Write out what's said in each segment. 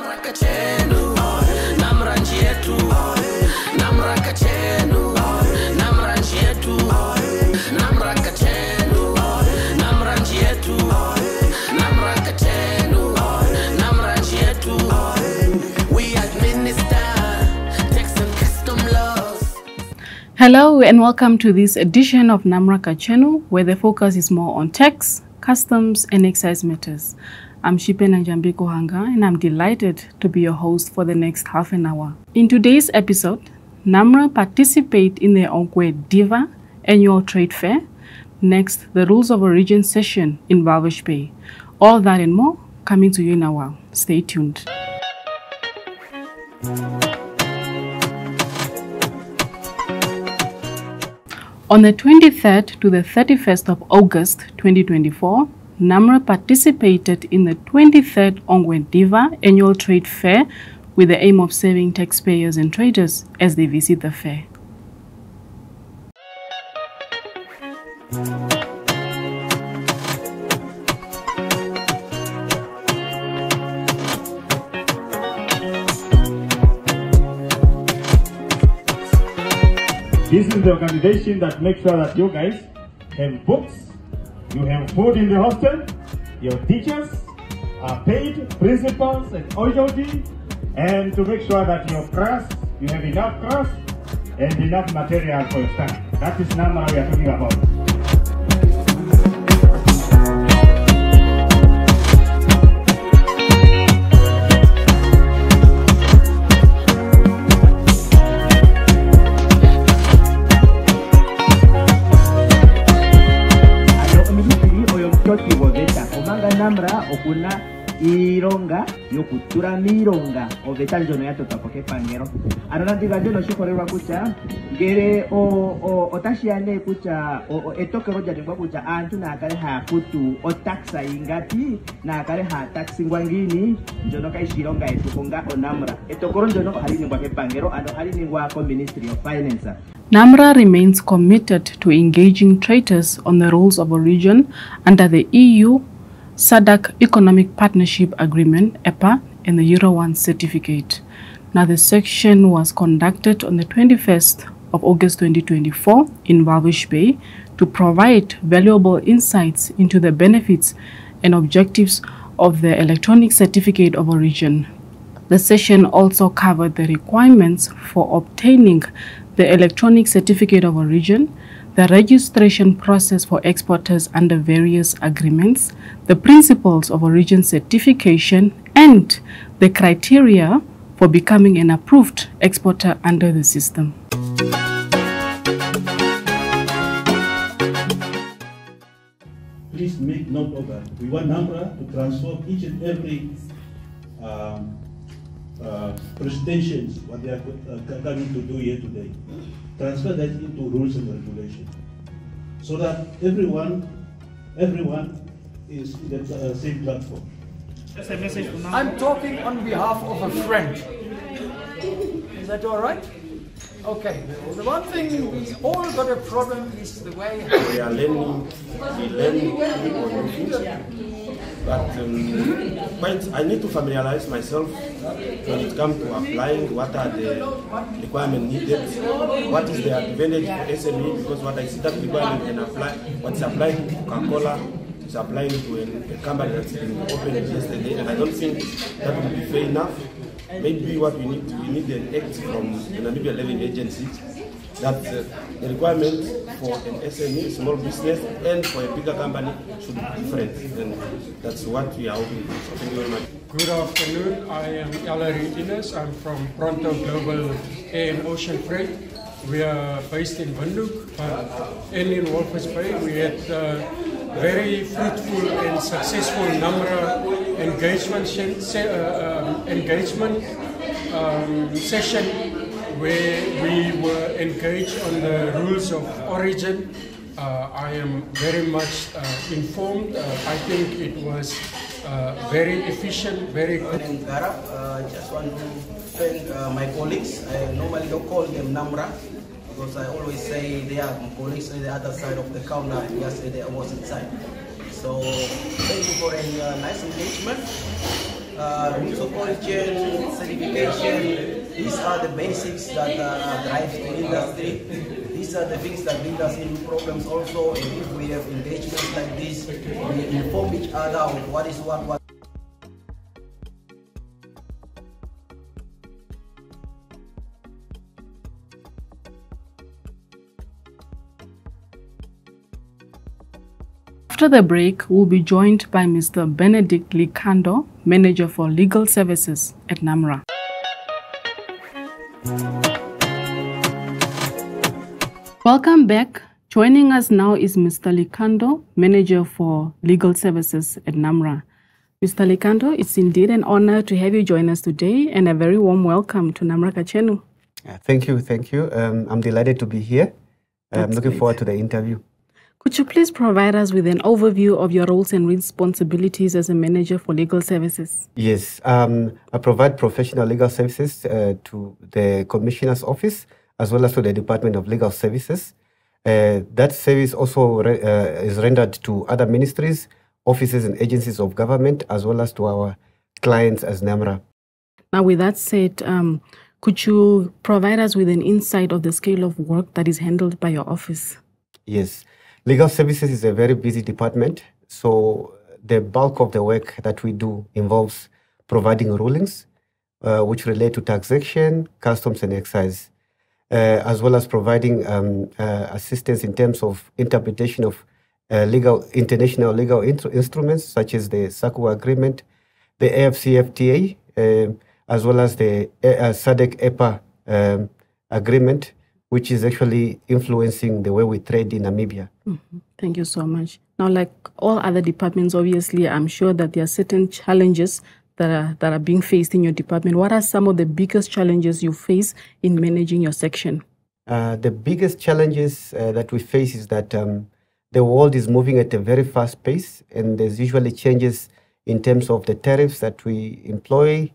NamRA Kachenu, NamRA Kachenu, NamRA Kachenu, NamRA Kachenu, NamRA Kachenu, NamRA Kachenu, NamRA Kachenu, NamRA Kachenu. We administer tax and custom laws. Hello and welcome to this edition of NamRA Kachenu, where the focus is more on tax, customs and excise matters. I'm Shipena Njambiko Hanga and I'm delighted to be your host for the next half an hour. In today's episode, NamRA participate in the Ongwe Diva annual trade fair. Next, the Rules of Origin session in Walvis Bay. All that and more coming to you in a while. Stay tuned. On the 23rd to the 31st of August 2024, NamRA participated in the 23rd Ongwe Diva annual trade fair with the aim of serving taxpayers and traders as they visit the fair. This is the organization that makes sure that you guys have books, you have food in the hostel, your teachers are paid, principals and OJD, and to make sure that your class, you have enough class and enough material for your study. That is NamRA we are talking about. NamRA okuna ironga yokutura mironga oveta lyono yatotwapo kepangelo ano nandigadde noshikolelwa kutya ngele otashiya kutya etokero lyaningwa kutya aantu naakale haya futu otaxa ingapi naakale haya taxingwa ngini ndjono kaishi ilonga yetu onga NamRA. Etokero ndjono ohali ningwa kepangelo ano ohali ningwa ko Ministry of Finance. NamRA remains committed to engaging traders on the rules of origin under the EU SADC Economic Partnership Agreement, EPA, and the Euro 1 certificate. Now, the section was conducted on the 21st of August 2024 in Walvis Bay to provide valuable insights into the benefits and objectives of the electronic certificate of origin. The session also covered the requirements for obtaining the electronic certificate of origin, the registration process for exporters under various agreements, the principles of origin certification, and the criteria for becoming an approved exporter under the system. Please make note of that. We want NamRA to transform each and every presentations, what they are coming to do here today. Transfer that into rules and regulations, so that everyone is in the same platform. I'm talking on behalf of a friend. Is that all right? Okay. The one thing we all got a problem is the way we are learning. But I need to familiarize myself when it comes to applying what are the requirements needed, what is the advantage for SME, because what I see that requirement can apply, what's applied to Coca-Cola is applying to a company that's been opened yesterday, and I don't think that would be fair enough. Maybe what we need an act from the Namibia Levy Agency that the requirement for an SME, small business, and for a bigger company should be different, and that's what we are hoping for. Thank you very much. Good afternoon. I am Ellery Ines. I'm from Pronto Global Air and Ocean Freight. We are based in Windhoek and in Walvis Bay. We had very fruitful and successful NamRA engagement session where we were engaged on the rules of origin. I am very much informed. I think it was very efficient, very good. I just want to thank my colleagues. I normally don't call them NamRA because I always say they are my colleagues on the other side of the counter, and yesterday I was inside. So thank you for a nice engagement. rules of origin, certification. These are the basics that drive the industry. These are the things that lead us into problems also. And if we have engagements like this, we inform each other of what is what. After the break, we'll be joined by Mr. Benedict Likando, Manager for Legal Services at NamRA. Welcome back. Joining us now is Mr. Likando, Manager for Legal Services at NamRA. Mr. Likando, it's indeed an honor to have you join us today, and a very warm welcome to NamRA Kachenu. Thank you. I'm delighted to be here. I'm looking forward to the interview. Could you please provide us with an overview of your roles and responsibilities as a manager for legal services? Yes, I provide professional legal services to the Commissioner's Office as well as to the Department of Legal Services. That service also is rendered to other ministries, offices and agencies of government, as well as to our clients as NamRA. Now, with that said, could you provide us with an insight of the scale of work that is handled by your office? Yes. Legal services is a very busy department, so the bulk of the work that we do involves providing rulings which relate to taxation, customs and excise, as well as providing assistance in terms of interpretation of international legal instruments such as the SACU agreement, the AFCFTA, as well as the SADC-EPA agreement, which is actually influencing the way we trade in Namibia. Mm-hmm. Thank you so much. Now, like all other departments, obviously, I'm sure that there are certain challenges that are being faced in your department. What are some of the biggest challenges you face in managing your section? The biggest challenges that we face is that the world is moving at a very fast pace, and there's usually changes in terms of the tariffs that we employ,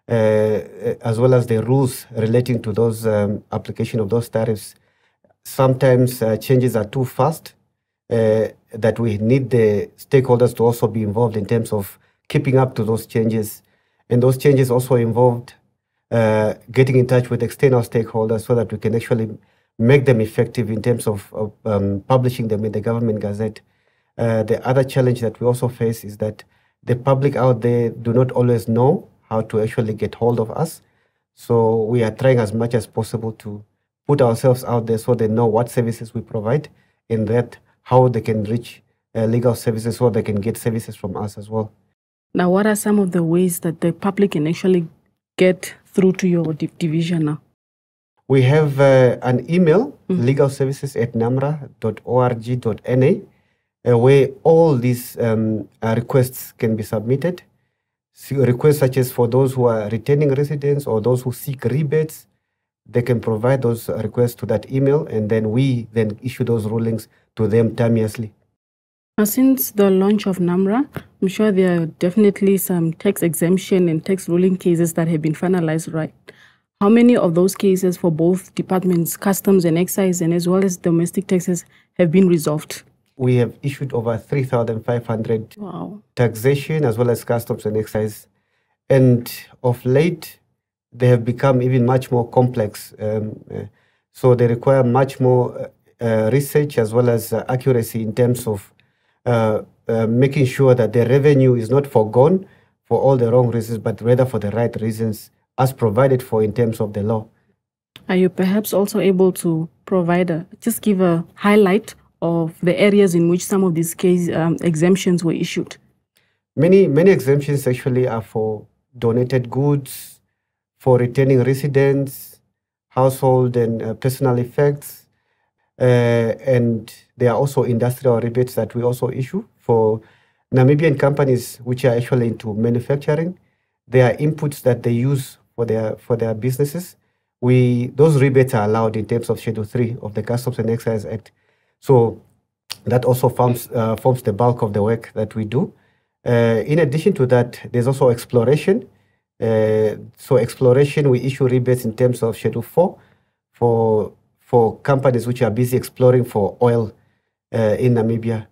as well as the rules relating to those application of those tariffs. Sometimes changes are too fast, that we need the stakeholders to also be involved in terms of keeping up to those changes. And those changes also involved getting in touch with external stakeholders so that we can actually make them effective in terms of publishing them in the government gazette. The other challenge that we also face is that the public out there do not always know how to actually get hold of us. So we are trying as much as possible to put ourselves out there so they know what services we provide, and that how they can reach legal services so they can get services from us as well. Now, what are some of the ways that the public can actually get through to your division now? We have an email, legalservices@namra.org.na, where all these requests can be submitted. Requests such as for those who are returning residents or those who seek rebates, they can provide those requests to that email, and then we then issue those rulings to them timeously. Now, since the launch of NamRA, I'm sure there are definitely some tax exemption and tax ruling cases that have been finalized, right? How many of those cases for both departments, customs and excise, and as well as domestic taxes, have been resolved? We have issued over 3,500 taxation as well as customs and excise. And of late, they have become even much more complex. So they require much more research as well as accuracy in terms of making sure that the revenue is not forgone for all the wrong reasons, but rather for the right reasons as provided for in terms of the law. Are you perhaps also able to provide just give a highlight of the areas in which some of these case exemptions were issued? Many exemptions actually are for donated goods, for returning residents, household and personal effects, and there are also industrial rebates that we also issue for Namibian companies which are actually into manufacturing. There are inputs that they use for their businesses. Those rebates are allowed in terms of Schedule 3 of the Customs and Excise Act. So that also forms the bulk of the work that we do. In addition to that, there's also exploration. So exploration, we issue rebates in terms of Schedule 4 for companies which are busy exploring for oil in Namibia.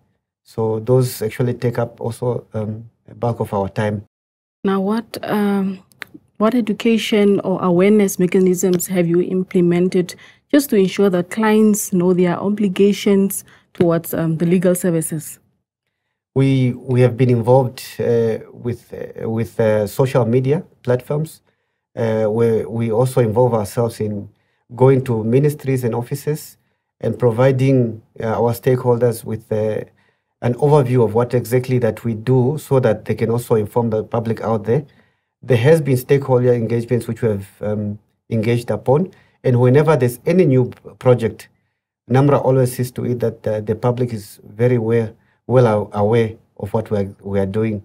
So those actually take up also a bulk of our time. Now, what education or awareness mechanisms have you implemented just to ensure that clients know their obligations towards the legal services? We have been involved with social media platforms, where we also involve ourselves in going to ministries and offices and providing our stakeholders with an overview of what exactly that we do, so that they can also inform the public out there. There has been stakeholder engagements which we have engaged upon, and whenever there's any new project, NamRA always sees to it that the public is very well aware of what we are doing.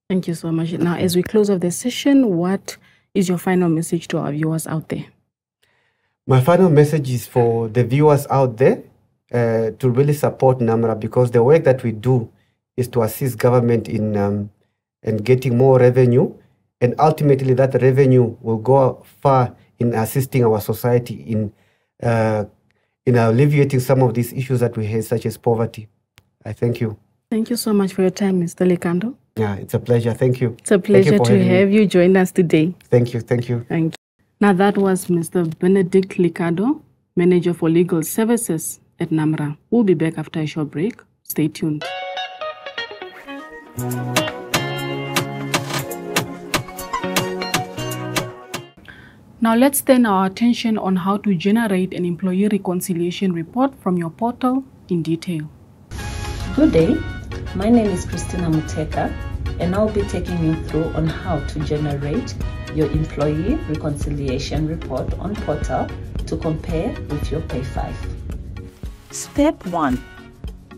Thank you so much. Now, as we close off the session, what is your final message to our viewers out there? My final message is for the viewers out there to really support NamRA, because the work that we do is to assist government in getting more revenue, and ultimately that revenue will go far in assisting our society in alleviating some of these issues that we have, such as poverty. I thank you. Thank you so much for your time, Mr. Likando. Yeah, it's a pleasure. Thank you. It's a pleasure to have you join us today. Thank you. Thank you. Thank you. Now, that was Mr. Benedict Likando, Manager for Legal Services at NamRA. We'll be back after a short break. Stay tuned. Now, let's turn our attention on how to generate an employee reconciliation report from your portal in detail. Good day. My name is Christina Muteka, and I'll be taking you through on how to generate your employee reconciliation report on portal to compare with your Pay5. Step 1.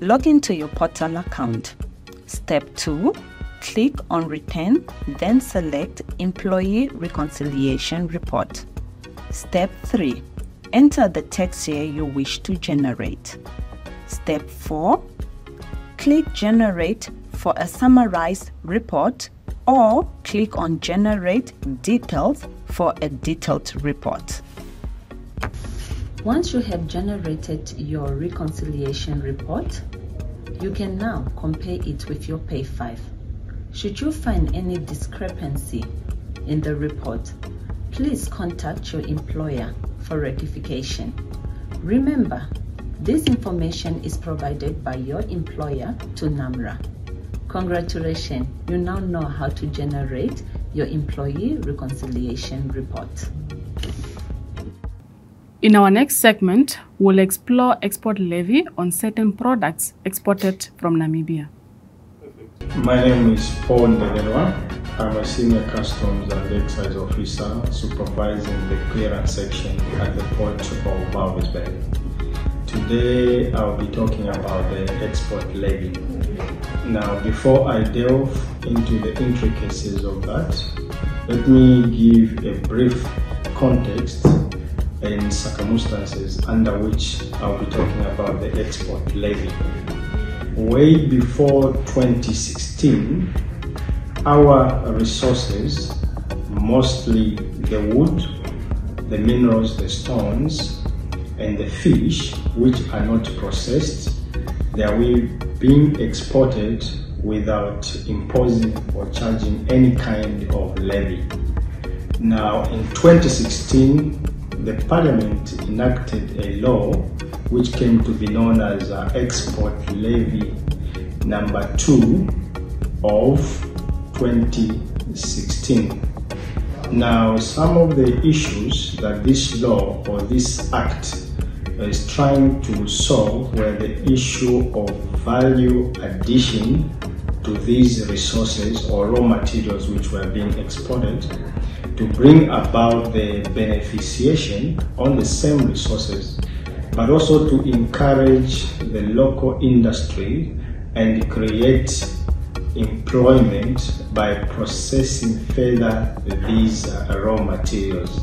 Log into your portal account. Step 2. Click on Return, then select Employee Reconciliation Report. Step 3. Enter the tax year you wish to generate. Step 4. Click Generate for a summarized report, or click on Generate Details for a detailed report. Once you have generated your reconciliation report, you can now compare it with your Pay5. Should you find any discrepancy in the report, please contact your employer for rectification. Remember, this information is provided by your employer to NamRA. Congratulations, you now know how to generate your employee reconciliation report. In our next segment, we'll explore export levy on certain products exported from Namibia. My name is Paul Ndegelwa. I'm a senior customs and excise officer supervising the clearance section at the port of Walvis Bay. Today I'll be talking about the export levy. Now, before I delve into the intricacies of that, let me give a brief context and circumstances under which I'll be talking about the export levy. Way before 2016, our resources, mostly the wood, the minerals, the stones, and the fish, which are not processed, they are being exported without imposing or charging any kind of levy. Now, in 2016, the Parliament enacted a law which came to be known as Export Levy number 2 of 2016. Now, some of the issues that this law or this act is trying to solve were the issue of value addition to these resources or raw materials which were being exported, to bring about the beneficiation on the same resources, but also to encourage the local industry and create employment by processing further these raw materials.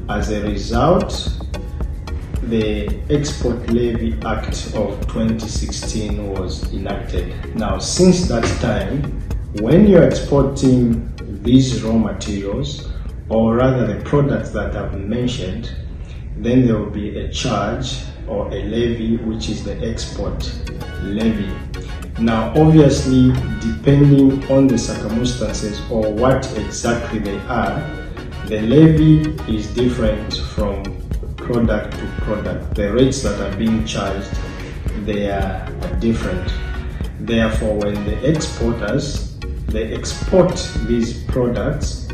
As a result, the Export Levy Act of 2016 was enacted. Now, since that time, when you're exporting these raw materials, or rather the products that I've mentioned, then there will be a charge or a levy, which is the export levy. Now, obviously, depending on the circumstances or what exactly they are, the levy is different from product to product. The rates that are being charged, they are different. Therefore, when the exporters, they export these products,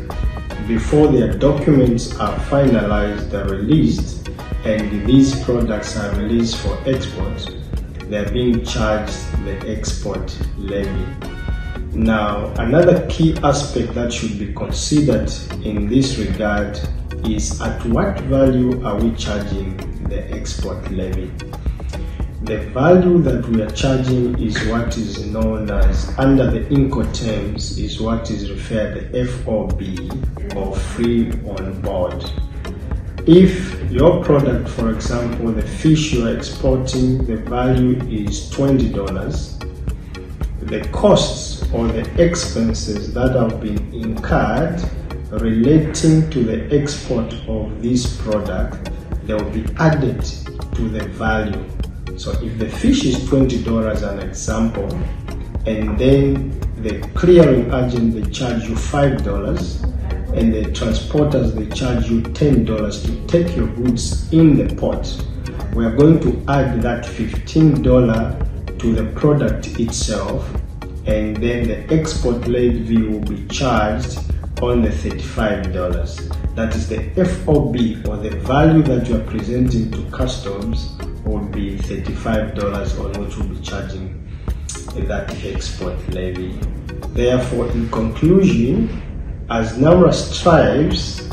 before their documents are finalized, they're released, and these products are released for export, they're being charged the export levy. Now, another key aspect that should be considered in this regard is at what value are we charging the export levy? The value that we are charging is what is known as, under the Incoterms, is what is referred to FOB, or free on board. If your product, for example, the fish you are exporting, the value is $20, the costs or the expenses that have been incurred relating to the export of this product, they will be added to the value. So if the fish is $20 an example, and then the clearing agent, they charge you $5, and the transporters, they charge you $10 to take your goods in the port, we are going to add that $15 to the product itself, and then the export levy will be charged on the $35. That is the FOB, or the value that you are presenting to customs, would be $35 on which we'll be charging that export levy. Therefore, in conclusion, as NamRA strives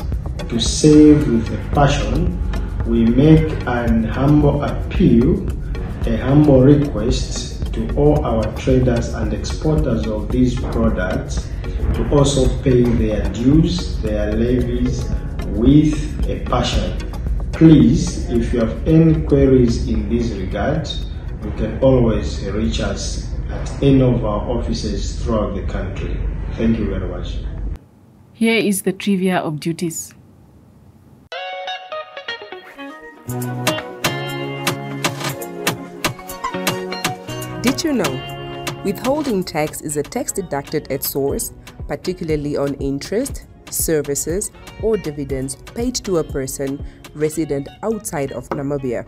to save with a passion, we make an humble appeal, a humble request to all our traders and exporters of these products to also pay their dues, their levies with a passion. Please, if you have any queries in this regard, you can always reach us at any of our offices throughout the country. Thank you very much. Here is the trivia of duties. Did you know? Withholding tax is a tax deducted at source, particularly on interest, services, or dividends paid to a person resident outside of Namibia.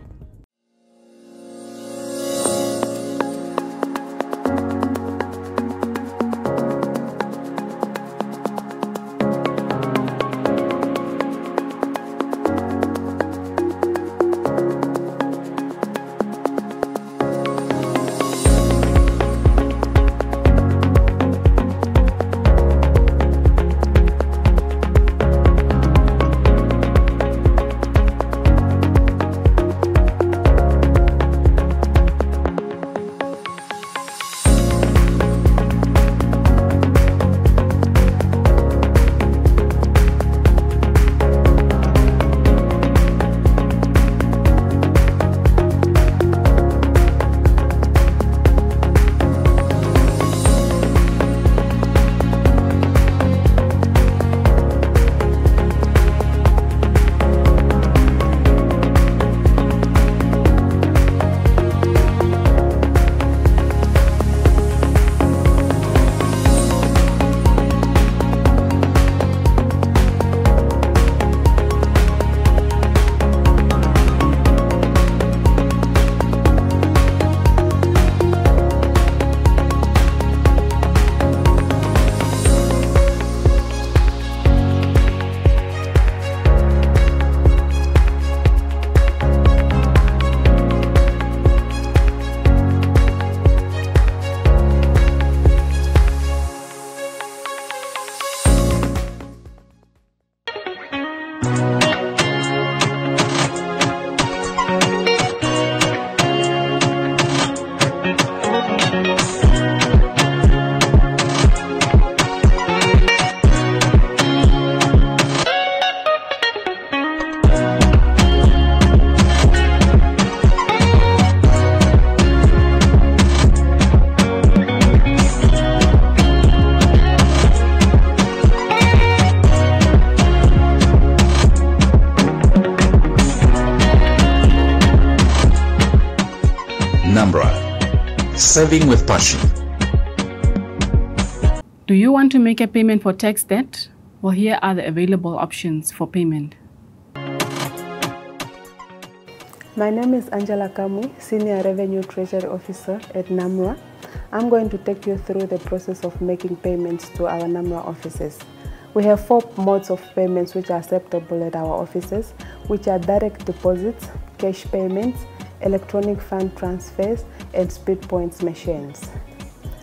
NamRA, serving with passion. Do you want to make a payment for tax debt? Well, here are the available options for payment. My name is Angela Kamui, Senior Revenue Treasury Officer at NamRA. I'm going to take you through the process of making payments to our NamRA offices. We have 4 modes of payments which are acceptable at our offices, which are direct deposits, cash payments, electronic fund transfers, and speed points machines.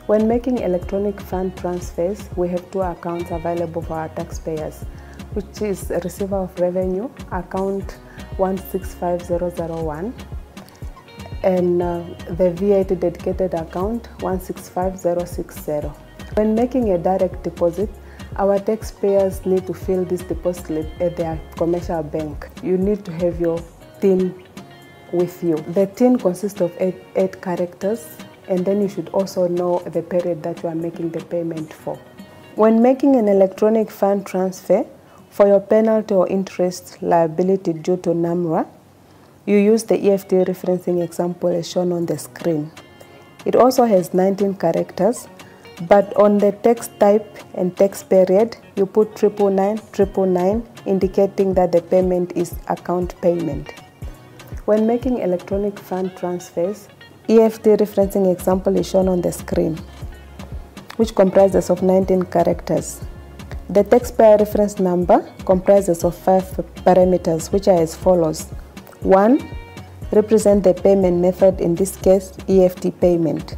When making electronic fund transfers, we have 2 accounts available for our taxpayers, which is a receiver of revenue, account 165001, and the VAT dedicated account 165060. When making a direct deposit, our taxpayers need to fill this deposit slip at their commercial bank. You need to have your TIN with you. The TIN consists of 8 characters, and then you should also know the period that you are making the payment for. When making an electronic fund transfer, for your penalty or interest liability due to NamRA, you use the EFT referencing example as shown on the screen. It also has 19 characters, but on the text type and text period, you put 999, indicating that the payment is account payment. When making electronic fund transfers, EFT referencing example is shown on the screen, which comprises of 19 characters. The taxpayer reference number comprises of 5 parameters, which are as follows. 1. Represent the payment method, in this case, EFT payment.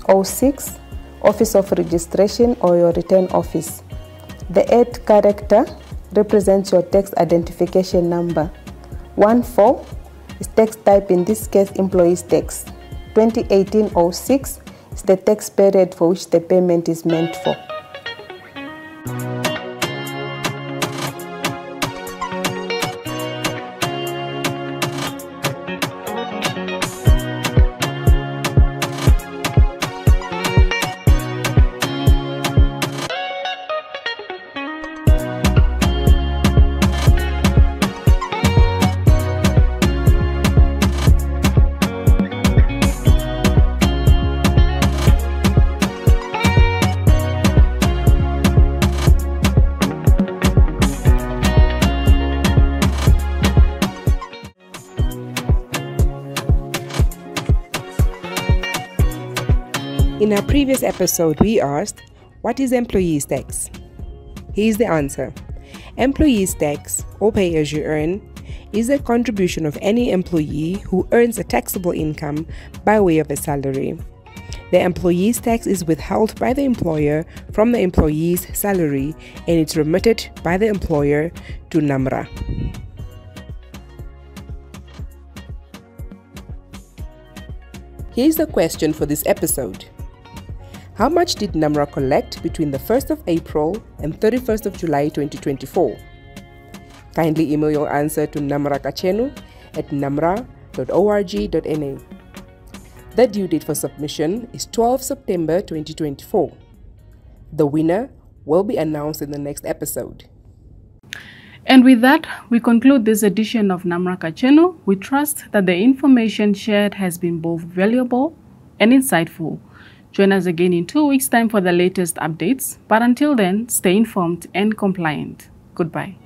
06. Office of registration or your return office. The 8th character represents your tax identification number. 14 is tax type, in this case, employees tax. 2018-06 is the tax period for which the payment is meant for. In our previous episode, we asked, what is employees tax? Here's the answer. Employees tax, or pay as you earn, is a contribution of any employee who earns a taxable income by way of a salary. The employees tax is withheld by the employer from the employee's salary, and it's remitted by the employer to NamRA. Here's the question for this episode. How much did NamRA collect between the 1st of April and 31st of July 2024? Kindly email your answer to NamRA Kachenu at namra.org.na. The due date for submission is 12 September 2024. The winner will be announced in the next episode. And with that, we conclude this edition of NamRA Kachenu. We trust that the information shared has been both valuable and insightful. Join us again in 2 weeks' time for the latest updates. But until then, stay informed and compliant. Goodbye.